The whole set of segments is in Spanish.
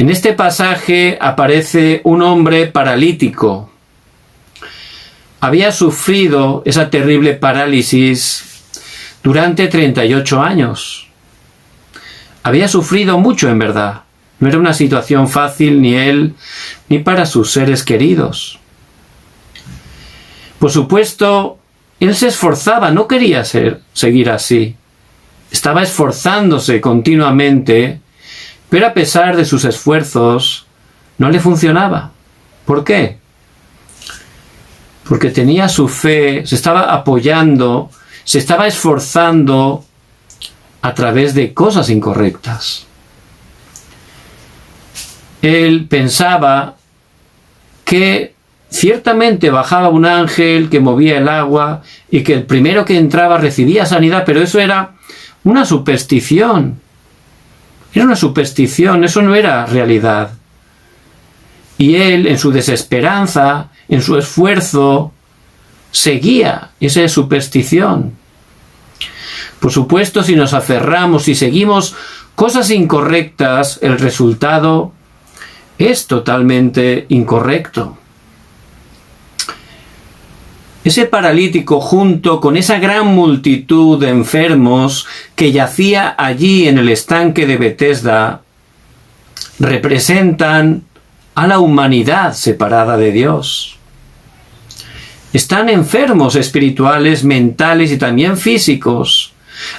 En este pasaje aparece un hombre paralítico. Había sufrido esa terrible parálisis durante 38 años. Había sufrido mucho, en verdad. No era una situación fácil ni él ni para sus seres queridos. Por supuesto, él se esforzaba, no quería seguir así. Estaba esforzándose continuamente, pero a pesar de sus esfuerzos, no le funcionaba. ¿Por qué? Porque tenía su fe, se estaba apoyando, se estaba esforzando a través de cosas incorrectas. Él pensaba que ciertamente bajaba un ángel que movía el agua y que el primero que entraba recibía sanidad, pero eso era una superstición. Era una superstición, eso no era realidad. Y él, en su desesperanza, en su esfuerzo, seguía esa superstición. Por supuesto, si nos aferramos y seguimos cosas incorrectas, el resultado es totalmente incorrecto. Ese paralítico, junto con esa gran multitud de enfermos que yacía allí en el estanque de Betesda, representan a la humanidad separada de Dios. Están enfermos espirituales, mentales y también físicos.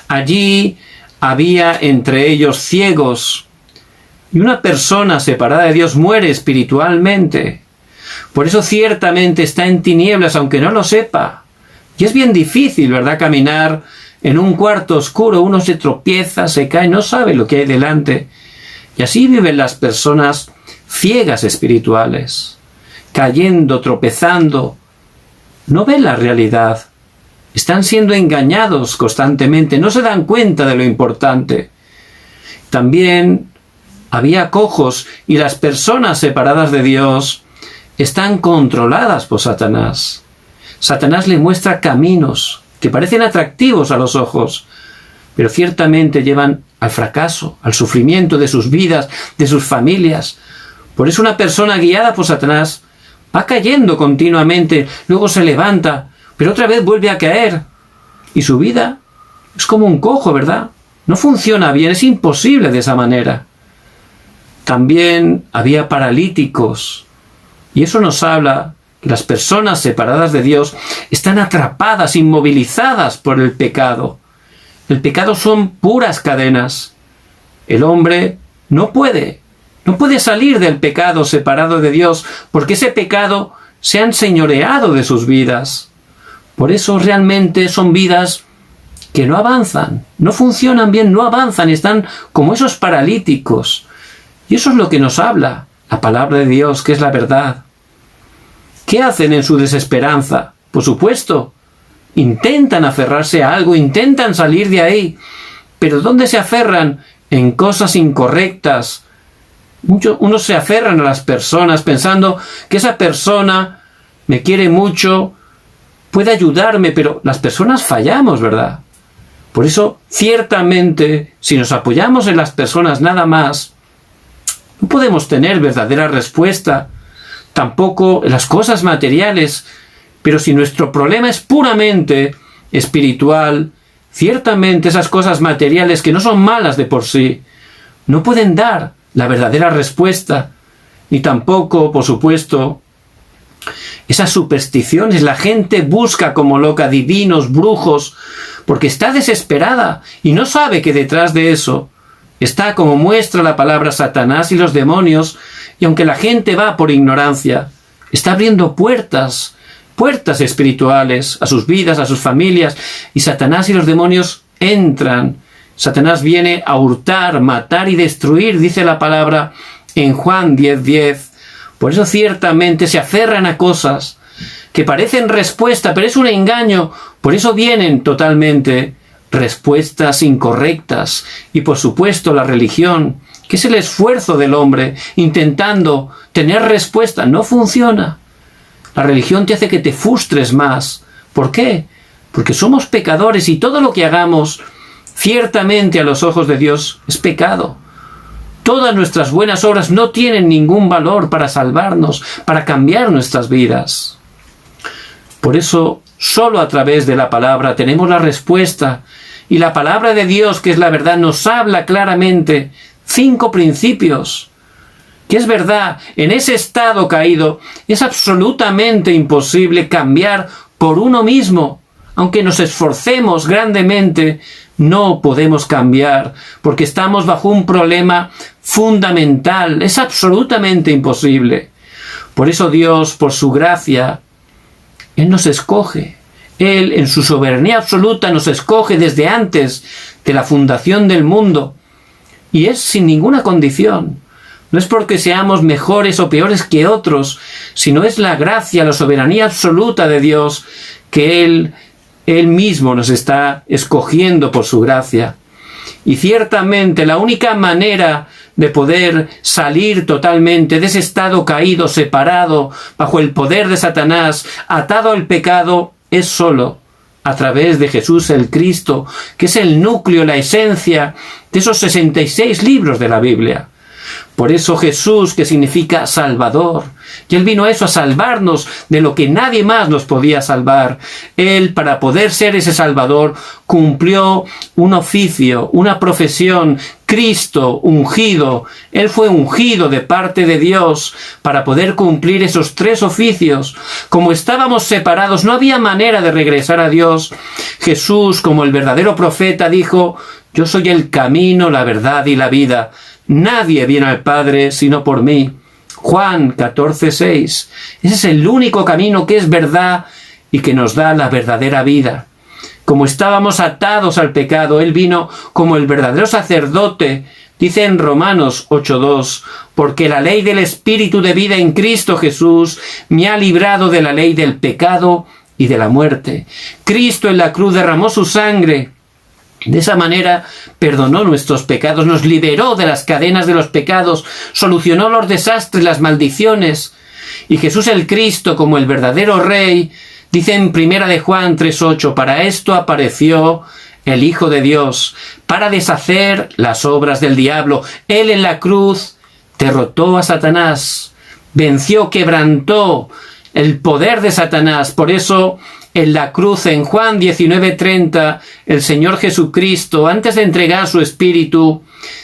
Allí había entre ellos ciegos, y una persona separada de Dios muere espiritualmente. Por eso ciertamente está en tinieblas, aunque no lo sepa. Y es bien difícil, ¿verdad?, caminar en un cuarto oscuro. Uno se tropieza, se cae, no sabe lo que hay delante. Y así viven las personas ciegas espirituales, cayendo, tropezando. No ven la realidad. Están siendo engañados constantemente, no se dan cuenta de lo importante. También había cojos, y las personas separadas de Dios están controladas por Satanás. Satanás le muestra caminos que parecen atractivos a los ojos, pero ciertamente llevan al fracaso, al sufrimiento de sus vidas, de sus familias. Por eso una persona guiada por Satanás va cayendo continuamente, luego se levanta, pero otra vez vuelve a caer. Y su vida es como un cojo, ¿verdad? No funciona bien, es imposible de esa manera. También había paralíticos. Y eso nos habla que las personas separadas de Dios están atrapadas, inmovilizadas por el pecado. El pecado son puras cadenas. El hombre no puede salir del pecado separado de Dios, porque ese pecado se ha enseñoreado de sus vidas. Por eso realmente son vidas que no avanzan, no funcionan bien, no avanzan, están como esos paralíticos. Y eso es lo que nos habla la palabra de Dios, que es la verdad. ¿Qué hacen en su desesperanza? Por supuesto, intentan aferrarse a algo, intentan salir de ahí. Pero ¿dónde se aferran? En cosas incorrectas. Unos se aferran a las personas pensando que esa persona me quiere mucho, puede ayudarme, pero las personas fallamos, ¿verdad? Por eso, ciertamente, si nos apoyamos en las personas nada más, no podemos tener verdadera respuesta, tampoco en las cosas materiales. Pero si nuestro problema es puramente espiritual, ciertamente esas cosas materiales, que no son malas de por sí, no pueden dar la verdadera respuesta, ni tampoco, por supuesto, esas supersticiones. La gente busca como loca divinos, brujos, porque está desesperada y no sabe que detrás de eso está, como muestra la palabra, Satanás y los demonios. Y aunque la gente va por ignorancia, está abriendo puertas espirituales a sus vidas, a sus familias, y Satanás y los demonios entran. Satanás viene a hurtar, matar y destruir, dice la palabra en Juan 10:10. Por eso ciertamente se aferran a cosas que parecen respuesta, pero es un engaño. Por eso vienen totalmente respuestas incorrectas. Y por supuesto la religión, que es el esfuerzo del hombre intentando tener respuesta, no funciona. La religión te hace que te frustres más. ¿Por qué? Porque somos pecadores y todo lo que hagamos ciertamente a los ojos de Dios es pecado. Todas nuestras buenas obras no tienen ningún valor para salvarnos, para cambiar nuestras vidas. Por eso, solo a través de la palabra tenemos la respuesta. Y la palabra de Dios, que es la verdad, nos habla claramente 5 principios. Que es verdad, en ese estado caído es absolutamente imposible cambiar por uno mismo. Aunque nos esforcemos grandemente, no podemos cambiar, porque estamos bajo un problema fundamental. Es absolutamente imposible. Por eso Dios, por su gracia, Él nos escoge. Él, en su soberanía absoluta, nos escoge desde antes de la fundación del mundo. Y es sin ninguna condición. No es porque seamos mejores o peores que otros, sino es la gracia, la soberanía absoluta de Dios, que Él mismo nos está escogiendo por su gracia. Y ciertamente la única manera de poder salir totalmente de ese estado caído, separado, bajo el poder de Satanás, atado al pecado, es solo a través de Jesús el Cristo, que es el núcleo, la esencia de esos 66 libros de la Biblia. Por eso Jesús, que significa Salvador, y Él vino a eso, a salvarnos de lo que nadie más nos podía salvar. Él, para poder ser ese Salvador, cumplió un oficio, una profesión. Cristo, ungido, Él fue ungido de parte de Dios para poder cumplir esos 3 oficios. Como estábamos separados, no había manera de regresar a Dios. Jesús, como el verdadero profeta, dijo: yo soy el camino, la verdad y la vida. Nadie viene al Padre sino por mí. Juan 14:6. Ese es el único camino que es verdad y que nos da la verdadera vida. Como estábamos atados al pecado, Él vino como el verdadero sacerdote. Dice en Romanos 8:2, porque la ley del Espíritu de vida en Cristo Jesús me ha librado de la ley del pecado y de la muerte. Cristo en la cruz derramó su sangre. De esa manera perdonó nuestros pecados, nos liberó de las cadenas de los pecados, solucionó los desastres, las maldiciones. Y Jesús el Cristo, como el verdadero Rey, dice en 1 de Juan 3:8, para esto apareció el Hijo de Dios, para deshacer las obras del diablo. Él en la cruz derrotó a Satanás, venció, quebrantó el poder de Satanás. Por eso, en la cruz, en Juan 19:30, el Señor Jesucristo, antes de entregar su espíritu,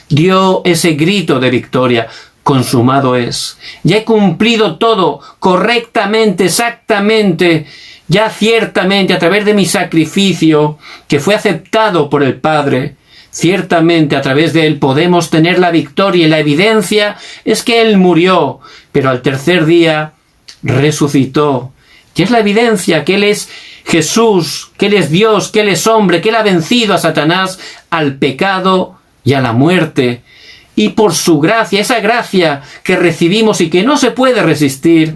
dio ese grito de victoria: consumado es. Ya he cumplido todo correctamente, exactamente, ya ciertamente a través de mi sacrificio, que fue aceptado por el Padre. Ciertamente a través de Él podemos tener la victoria, y la evidencia es que Él murió, pero al tercer día resucitó. Y es la evidencia que Él es Jesús, que Él es Dios, que Él es hombre, que Él ha vencido a Satanás, al pecado y a la muerte. Y por su gracia, esa gracia que recibimos y que no se puede resistir,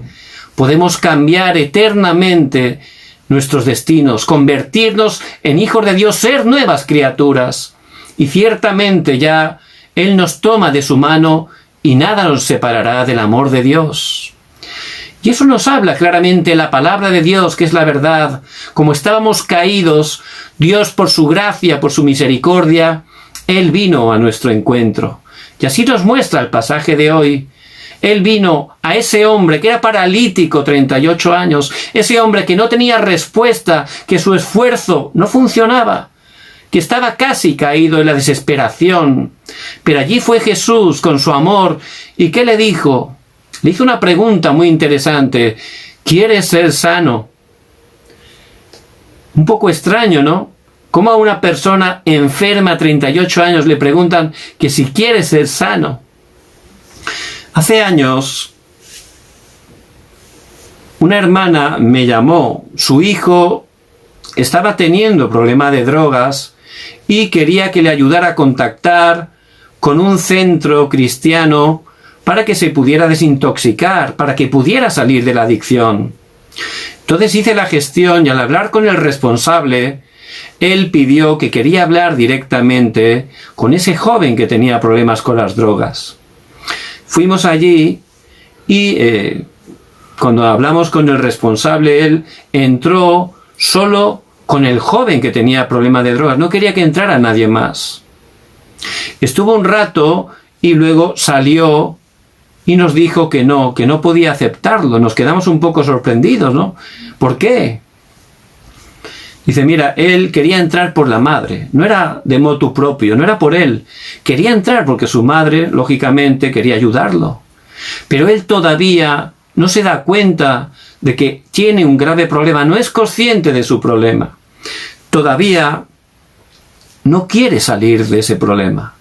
podemos cambiar eternamente nuestros destinos, convertirnos en hijos de Dios, ser nuevas criaturas. Y ciertamente ya Él nos toma de su mano y nada nos separará del amor de Dios. Y eso nos habla claramente la palabra de Dios, que es la verdad. Como estábamos caídos, Dios, por su gracia, por su misericordia, Él vino a nuestro encuentro. Y así nos muestra el pasaje de hoy. Él vino a ese hombre que era paralítico, 38 años, ese hombre que no tenía respuesta, que su esfuerzo no funcionaba, que estaba casi caído en la desesperación. Pero allí fue Jesús con su amor. ¿Y qué le dijo? Le hizo una pregunta muy interesante: ¿quieres ser sano? Un poco extraño, ¿no? ¿Cómo a una persona enferma, 38 años, le preguntan que si quiere ser sano? Hace años, una hermana me llamó. Su hijo estaba teniendo problema de drogas y quería que le ayudara a contactar con un centro cristiano para que se pudiera desintoxicar, para que pudiera salir de la adicción. Entonces hice la gestión y al hablar con el responsable, él pidió que quería hablar directamente con ese joven que tenía problemas con las drogas. Fuimos allí y cuando hablamos con el responsable, él entró solo con el joven que tenía problema de drogas. No quería que entrara nadie más. Estuvo un rato y luego salió y nos dijo que no podía aceptarlo. Nos quedamos un poco sorprendidos, ¿no? ¿Por qué? Dice, mira, él quería entrar por la madre, no era de motu propio, no era por él. Quería entrar porque su madre, lógicamente, quería ayudarlo. Pero él todavía no se da cuenta de que tiene un grave problema, no es consciente de su problema. Todavía no quiere salir de ese problema.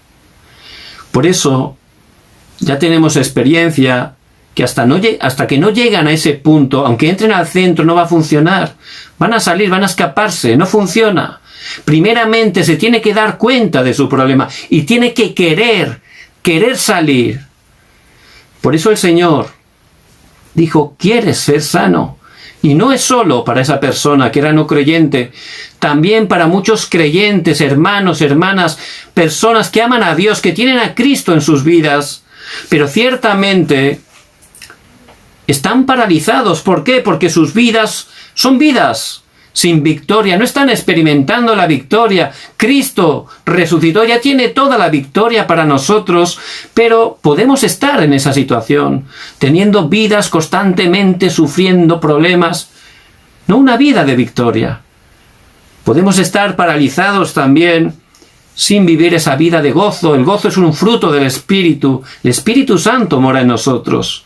Por eso, ya tenemos experiencia que hasta que no llegan a ese punto, aunque entren al centro, no va a funcionar. Van a salir, van a escaparse, no funciona. Primeramente se tiene que dar cuenta de su problema y tiene que querer salir. Por eso el Señor dijo, ¿quieres ser sano? Y no es solo para esa persona que era no creyente, también para muchos creyentes, hermanos, hermanas, personas que aman a Dios, que tienen a Cristo en sus vidas, pero ciertamente están paralizados. ¿Por qué? Porque sus vidas son vidas sin victoria, no están experimentando la victoria. Cristo resucitó, ya tiene toda la victoria para nosotros, pero podemos estar en esa situación, teniendo vidas constantemente sufriendo problemas, no una vida de victoria. Podemos estar paralizados también sin vivir esa vida de gozo. El gozo es un fruto del Espíritu. El Espíritu Santo mora en nosotros.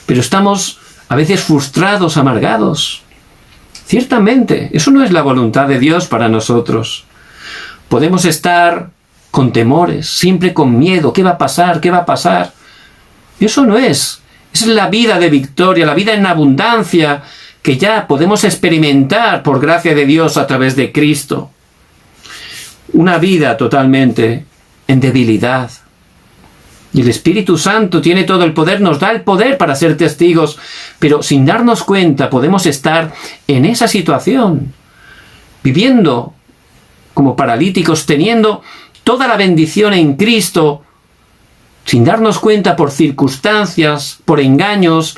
Pero estamos a veces frustrados, amargados. Ciertamente, eso no es la voluntad de Dios para nosotros. Podemos estar con temores, siempre con miedo. ¿Qué va a pasar? ¿Qué va a pasar? Eso no es. Esa es la vida de victoria, la vida en abundancia que ya podemos experimentar por gracia de Dios a través de Cristo. Una vida totalmente en debilidad. Y el Espíritu Santo tiene todo el poder, nos da el poder para ser testigos, pero sin darnos cuenta podemos estar en esa situación, viviendo como paralíticos, teniendo toda la bendición en Cristo, sin darnos cuenta por circunstancias, por engaños,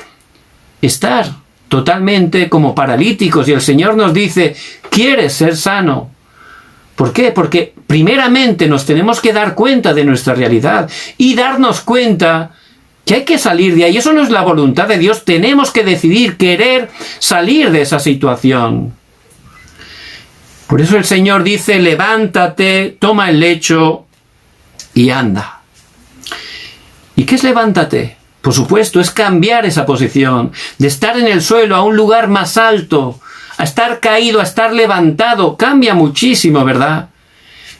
estar totalmente como paralíticos. Y el Señor nos dice, ¿quieres ser sano? ¿Por qué? Porque primeramente nos tenemos que dar cuenta de nuestra realidad y darnos cuenta que hay que salir de ahí. Eso no es la voluntad de Dios. Tenemos que decidir, querer salir de esa situación. Por eso el Señor dice, levántate, toma el lecho y anda. ¿Y qué es levántate? Por supuesto, es cambiar esa posición, de estar en el suelo a un lugar más alto, a estar caído, a estar levantado. Cambia muchísimo, ¿verdad?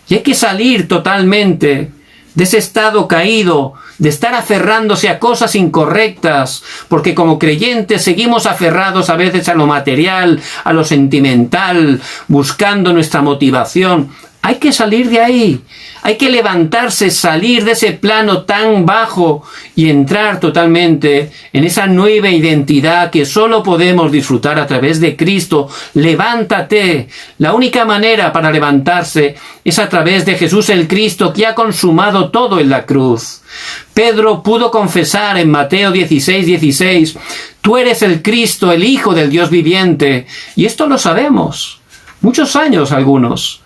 Y hay que salir totalmente de ese estado caído, de estar aferrándose a cosas incorrectas, porque como creyentes seguimos aferrados a veces a lo material, a lo sentimental, buscando nuestra motivación. Hay que salir de ahí, hay que levantarse, salir de ese plano tan bajo y entrar totalmente en esa nueva identidad que solo podemos disfrutar a través de Cristo. Levántate. La única manera para levantarse es a través de Jesús el Cristo, que ha consumado todo en la cruz. Pedro pudo confesar en Mateo 16:16, tú eres el Cristo, el Hijo del Dios viviente. Y esto lo sabemos, muchos años algunos.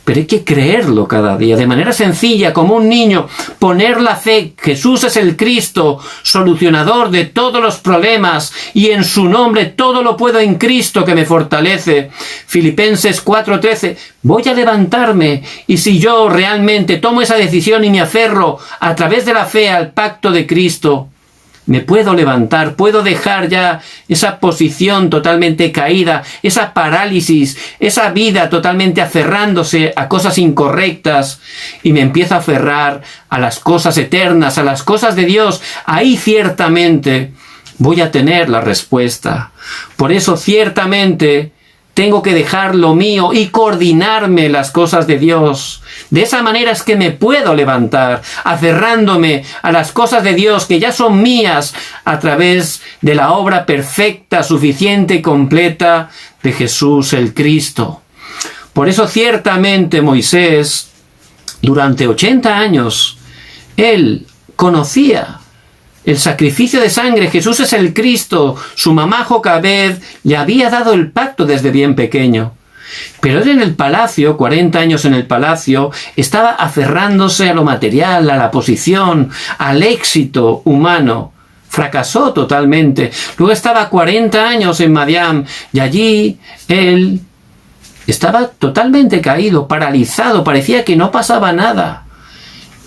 Pero hay que creerlo cada día, de manera sencilla, como un niño, poner la fe. Jesús es el Cristo, solucionador de todos los problemas, y en su nombre todo lo puedo en Cristo que me fortalece. Filipenses 4:13, voy a levantarme, y si yo realmente tomo esa decisión y me aferro a través de la fe al pacto de Cristo, me puedo levantar, puedo dejar ya esa posición totalmente caída, esa parálisis, esa vida totalmente aferrándose a cosas incorrectas, y me empiezo a aferrar a las cosas eternas, a las cosas de Dios. Ahí ciertamente voy a tener la respuesta. Por eso ciertamente tengo que dejar lo mío y coordinarme las cosas de Dios. De esa manera es que me puedo levantar, aferrándome a las cosas de Dios que ya son mías a través de la obra perfecta, suficiente y completa de Jesús el Cristo. Por eso ciertamente Moisés, durante 80 años, él conocía el sacrificio de sangre. Jesús es el Cristo. Su mamá Jocabed le había dado el pacto desde bien pequeño. Pero él en el palacio, 40 años en el palacio, estaba aferrándose a lo material, a la posición, al éxito humano. Fracasó totalmente. Luego estaba 40 años en Madián y allí él estaba totalmente caído, paralizado, parecía que no pasaba nada.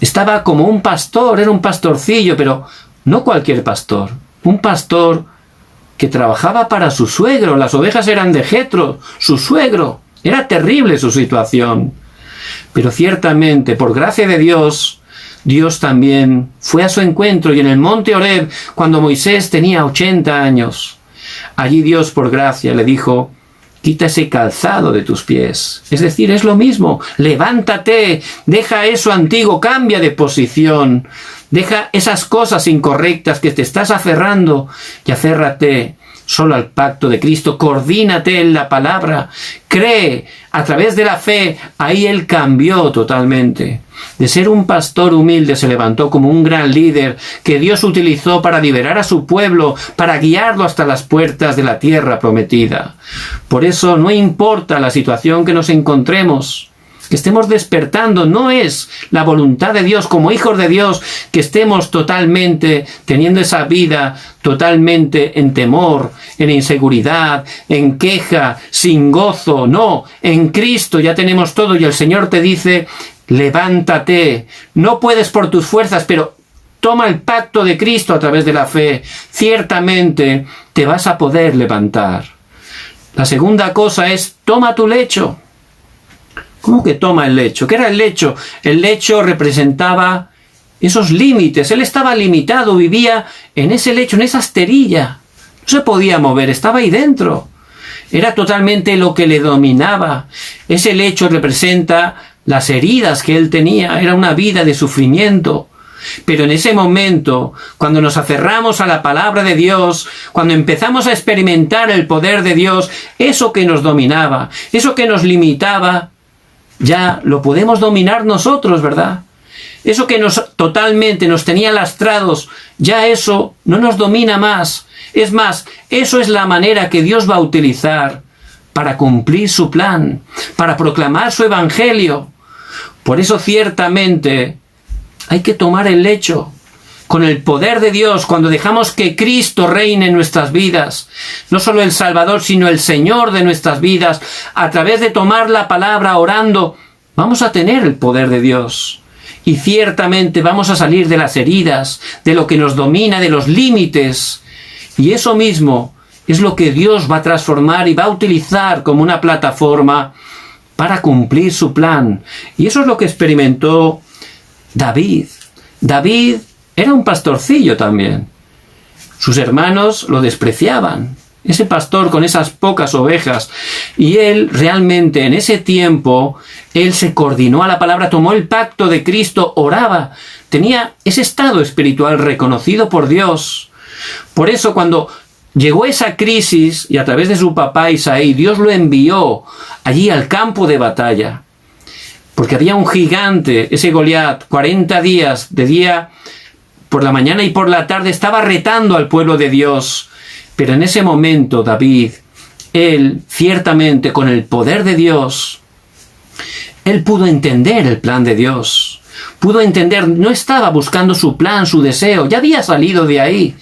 Estaba como un pastor, era un pastorcillo, pero no cualquier pastor. Un pastor que trabajaba para su suegro. Las ovejas eran de Jetro, su suegro. Era terrible su situación. Pero ciertamente, por gracia de Dios, Dios también fue a su encuentro, y en el monte Horeb, cuando Moisés tenía 80 años, allí Dios por gracia le dijo: quita ese calzado de tus pies. Es decir, es lo mismo. Levántate, deja eso antiguo, cambia de posición, deja esas cosas incorrectas que te estás aferrando y aférrate solo al pacto de Cristo. Coordínate en la palabra, cree a través de la fe. Ahí él cambió totalmente. De ser un pastor humilde se levantó como un gran líder que Dios utilizó para liberar a su pueblo, para guiarlo hasta las puertas de la tierra prometida. Por eso no importa la situación que nos encontremos, que estemos despertando, no es la voluntad de Dios como hijos de Dios que estemos totalmente teniendo esa vida totalmente en temor, en inseguridad, en queja, sin gozo. No, en Cristo ya tenemos todo y el Señor te dice: levántate, no puedes por tus fuerzas, pero toma el pacto de Cristo a través de la fe. Ciertamente te vas a poder levantar. La segunda cosa es: toma tu lecho. ¿Cómo que toma el lecho? ¿Qué era el lecho? El lecho representaba esos límites. Él estaba limitado, vivía en ese lecho, en esa esterilla. No se podía mover, estaba ahí dentro. Era totalmente lo que le dominaba. Ese lecho representa las heridas que él tenía. Era una vida de sufrimiento. Pero en ese momento, cuando nos aferramos a la palabra de Dios, cuando empezamos a experimentar el poder de Dios, eso que nos dominaba, eso que nos limitaba, ya lo podemos dominar nosotros, ¿verdad? Eso que totalmente nos tenía lastrados, ya eso no nos domina más. Es más, eso es la manera que Dios va a utilizar para cumplir su plan, para proclamar su evangelio. Por eso ciertamente hay que tomar el lecho con el poder de Dios, cuando dejamos que Cristo reine en nuestras vidas, no solo el Salvador, sino el Señor de nuestras vidas. A través de tomar la palabra, orando, vamos a tener el poder de Dios. Y ciertamente vamos a salir de las heridas, de lo que nos domina, de los límites. Y eso mismo es lo que Dios va a transformar y va a utilizar como una plataforma para cumplir su plan. Y eso es lo que experimentó David. David era un pastorcillo también. Sus hermanos lo despreciaban. Ese pastor con esas pocas ovejas. Y él realmente en ese tiempo, él se coordinó a la palabra, tomó el pacto de Cristo, oraba. Tenía ese estado espiritual reconocido por Dios. Por eso cuando llegó esa crisis y a través de su papá Isaí, Dios lo envió allí al campo de batalla. Porque había un gigante, ese Goliat, 40 días, de día por la mañana y por la tarde, estaba retando al pueblo de Dios. Pero en ese momento David, él ciertamente con el poder de Dios, él pudo entender el plan de Dios. Pudo entender, no estaba buscando su plan, su deseo, ya había salido de ahí.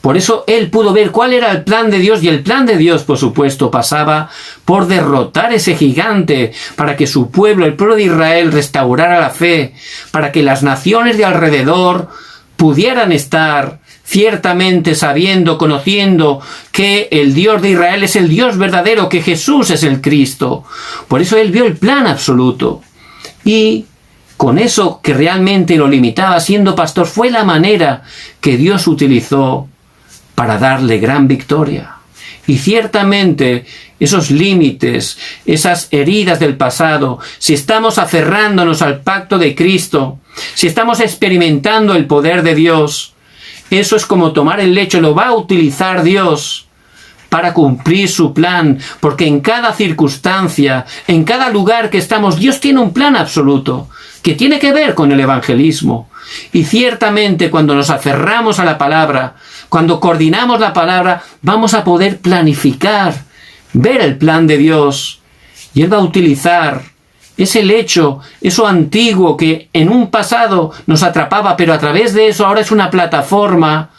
Por eso él pudo ver cuál era el plan de Dios, y el plan de Dios, por supuesto, pasaba por derrotar ese gigante para que su pueblo, el pueblo de Israel, restaurara la fe, para que las naciones de alrededor pudieran estar ciertamente sabiendo, conociendo que el Dios de Israel es el Dios verdadero, que Jesús es el Cristo. Por eso él vio el plan absoluto. Y con eso que realmente lo limitaba siendo pastor, fue la manera que Dios utilizó para darle gran victoria. Y ciertamente esos límites, esas heridas del pasado, si estamos aferrándonos al pacto de Cristo, si estamos experimentando el poder de Dios, eso es como tomar el lecho, lo va a utilizar Dios para cumplir su plan, porque en cada circunstancia, en cada lugar que estamos, Dios tiene un plan absoluto que tiene que ver con el evangelismo. Y ciertamente cuando nos aferramos a la palabra, cuando coordinamos la palabra, vamos a poder planificar, ver el plan de Dios Y Él va a utilizar ese lecho, eso antiguo que en un pasado nos atrapaba, pero a través de eso ahora es una plataforma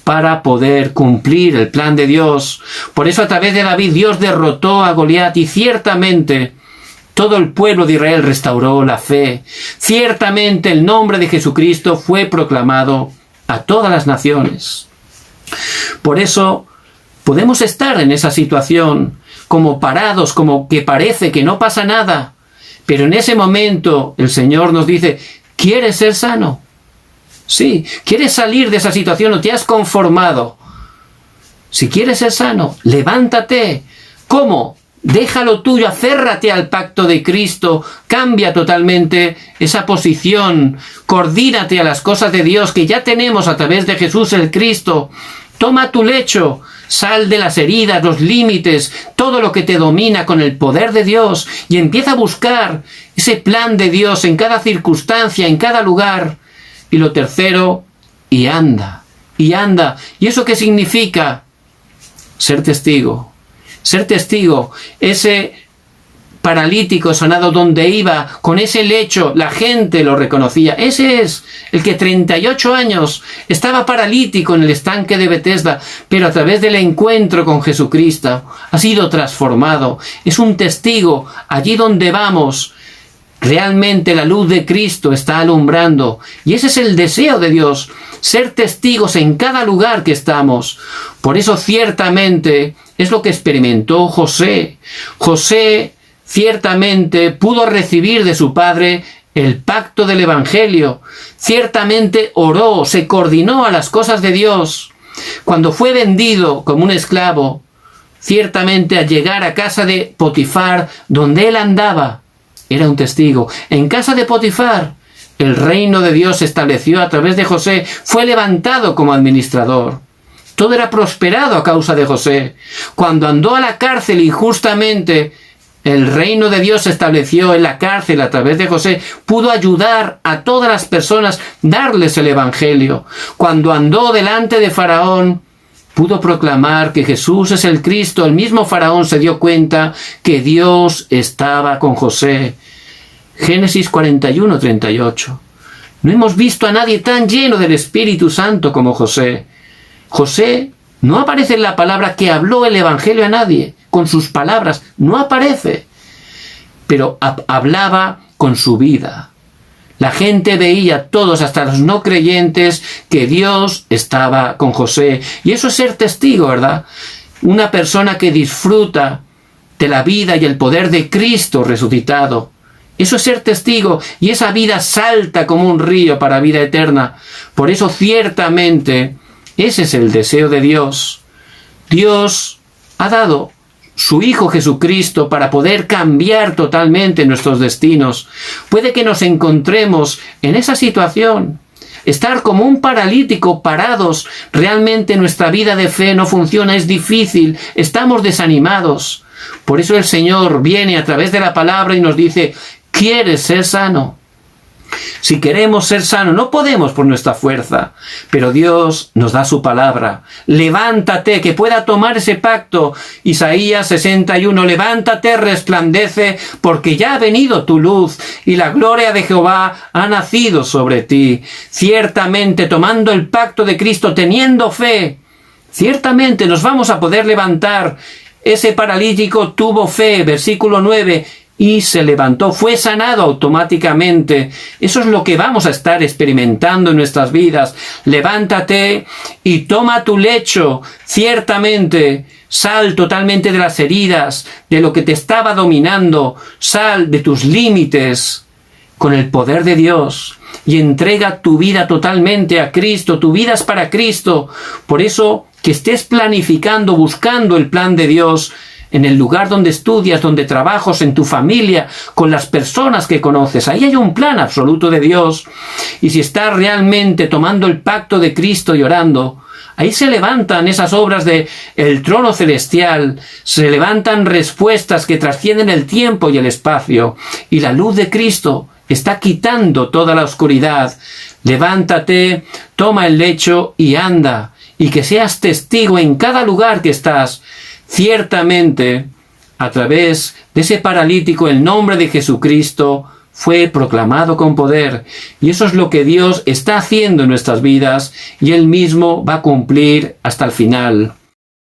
para poder cumplir el plan de Dios. Por eso a través de David Dios derrotó a Goliat y ciertamente todo el pueblo de Israel restauró la fe. Ciertamente el nombre de Jesucristo fue proclamado a todas las naciones. Por eso podemos estar en esa situación como parados, como que parece que no pasa nada. Pero en ese momento el Señor nos dice, ¿quieres ser sano? Sí, ¿quieres salir de esa situación o te has conformado? Si quieres ser sano, levántate. ¿Cómo? Déjalo tuyo, aférrate al pacto de Cristo, cambia totalmente esa posición, coordínate a las cosas de Dios que ya tenemos a través de Jesús el Cristo. Toma tu lecho, sal de las heridas, los límites, todo lo que te domina con el poder de Dios y empieza a buscar ese plan de Dios en cada circunstancia, en cada lugar. Y lo tercero, y anda, y anda. ¿Y eso qué significa? Ser testigo. Ser testigo, ese paralítico sanado donde iba, con ese lecho, la gente lo reconocía. Ese es el que 38 años estaba paralítico en el estanque de Betesda, pero a través del encuentro con Jesucristo ha sido transformado. Es un testigo. Allí donde vamos, realmente la luz de Cristo está alumbrando. Y ese es el deseo de Dios, ser testigos en cada lugar que estamos. Por eso ciertamente es lo que experimentó José. José ciertamente pudo recibir de su padre el pacto del Evangelio. Ciertamente oró, se coordinó a las cosas de Dios. Cuando fue vendido como un esclavo, ciertamente al llegar a casa de Potifar, donde él andaba, era un testigo. En casa de Potifar, el reino de Dios se estableció a través de José, fue levantado como administrador. Todo era prosperado a causa de José. Cuando andó a la cárcel injustamente, el reino de Dios se estableció en la cárcel a través de José. Pudo ayudar a todas las personas, darles el Evangelio. Cuando andó delante de Faraón, pudo proclamar que Jesús es el Cristo. El mismo Faraón se dio cuenta que Dios estaba con José. Génesis 41, 38. No hemos visto a nadie tan lleno del Espíritu Santo como José. José no aparece en la palabra que habló el Evangelio a nadie, con sus palabras, no aparece, pero hablaba con su vida. La gente veía, todos, hasta los no creyentes, que Dios estaba con José. Y eso es ser testigo, ¿verdad? Una persona que disfruta de la vida y el poder de Cristo resucitado. Eso es ser testigo, y esa vida salta como un río para vida eterna. Por eso ciertamente ese es el deseo de Dios. Dios ha dado su Hijo Jesucristo para poder cambiar totalmente nuestros destinos. Puede que nos encontremos en esa situación, estar como un paralítico parados. Realmente nuestra vida de fe no funciona, es difícil, estamos desanimados. Por eso el Señor viene a través de la palabra y nos dice, ¿quieres ser sano? Si queremos ser sanos, no podemos por nuestra fuerza, pero Dios nos da su palabra. Levántate, que pueda tomar ese pacto. Isaías 61, levántate, resplandece, porque ya ha venido tu luz, y la gloria de Jehová ha nacido sobre ti. Ciertamente, tomando el pacto de Cristo, teniendo fe, ciertamente nos vamos a poder levantar. Ese paralítico tuvo fe, versículo 9, y se levantó, fue sanado automáticamente. Eso es lo que vamos a estar experimentando en nuestras vidas. Levántate y toma tu lecho. Ciertamente, sal totalmente de las heridas, de lo que te estaba dominando. Sal de tus límites con el poder de Dios y entrega tu vida totalmente a Cristo. Tu vida es para Cristo. Por eso, que estés planificando, buscando el plan de Dios en el lugar donde estudias, donde trabajas, en tu familia, con las personas que conoces. Ahí hay un plan absoluto de Dios. Y si estás realmente tomando el pacto de Cristo y orando, ahí se levantan esas obras del trono celestial, se levantan respuestas que trascienden el tiempo y el espacio. Y la luz de Cristo está quitando toda la oscuridad. Levántate, toma el lecho y anda. Y que seas testigo en cada lugar que estás. Ciertamente, a través de ese paralítico, el nombre de Jesucristo fue proclamado con poder. Y eso es lo que Dios está haciendo en nuestras vidas y Él mismo va a cumplir hasta el final.